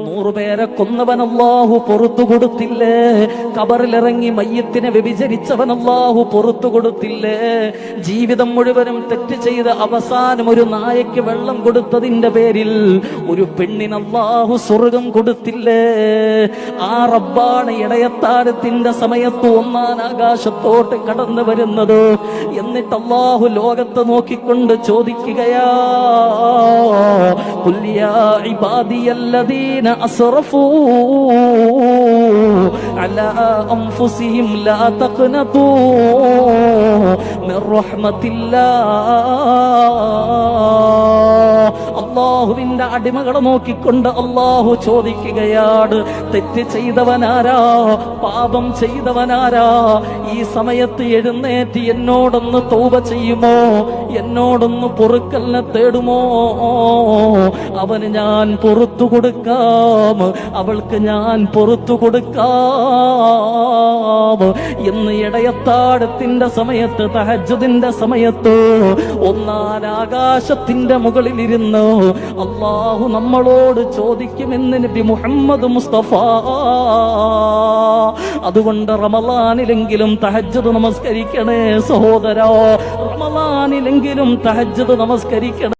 100 പേരെ കൊന്നവൻ അല്ലാഹു പുറത്തു കൊടുത്തില്ലേ? ഖബറിലിറങ്ങി മയ്യത്തിനെ വ്യഭിചരിച്ചവൻ അല്ലാഹു പുറത്തു കൊടുത്തില്ലേ? ജീവിതം മുഴുവനും തെറ്റ് ചെയ്ത് അവസാനം ഒരു നായയ്ക്ക് വെള്ളം കൊടുത്തതിന്റെ പേരിൽ ഒരു പെണ്ണിന് അല്ലാഹു സ്വർഗം കൊടുത്തില്ലേ? ആ റബ്ബാണ് ഇടയത്താരത്തിന്റെ സമയത്ത് ഒന്നാം ആകാശത്തോട്ട് കടന്നു വരുന്നത്. എന്നിട്ട് അല്ലാഹു ലോകത്ത് നോക്കിക്കൊണ്ട് ചോദിക്കുകയാ, ഖുൽ യാ ഇബാദിയല്ലദീന അസ്റഫൂ അലാ അൻഫുസിഹിം ലാ തഖ്നതൂ മിർ റഹ്മത്തില്ലാഹ്. അല്ലാഹുവിന്റെ അടിമകളെ നോക്കിക്കൊണ്ട് അല്ലാഹു ചോദിക്കുകയാണ്, തെറ്റ് ചെയ്തവനാരാ? പാപം ചെയ്തവനാരാ? ഈ സമയത്ത് എഴുന്നേറ്റ് എന്നോടൊന്ന് തൗബ ചെയ്യുമോ? എന്നോടൊന്ന് പൊറുക്കലിനെ തേടുമോ? അവന് ഞാൻ പൊറുത്തു കൊടുക്കാം, അവൾക്ക് ഞാൻ പൊറുത്തു കൊടുക്കാം എന്ന് ഇടയത്താഴത്തിന്റെ സമയത്ത്, തഹജ്ജുദിന്റെ സമയത്ത് ഒന്നാം ആകാശത്തിന്റെ മുകളിലിരുന്ന് അല്ലാഹു നമ്മളോട് ചോദിക്കുമെന്ന് നബി മുഹമ്മദ് മുസ്തഫ. അതുകൊണ്ട് റമളാനിലെങ്കിലും തഹജ്ജുദ് നമസ്കരിക്കണേ സഹോദരാ, റമളാനിലെങ്കിലും തഹജ്ജുദ് നമസ്കരിക്കണം.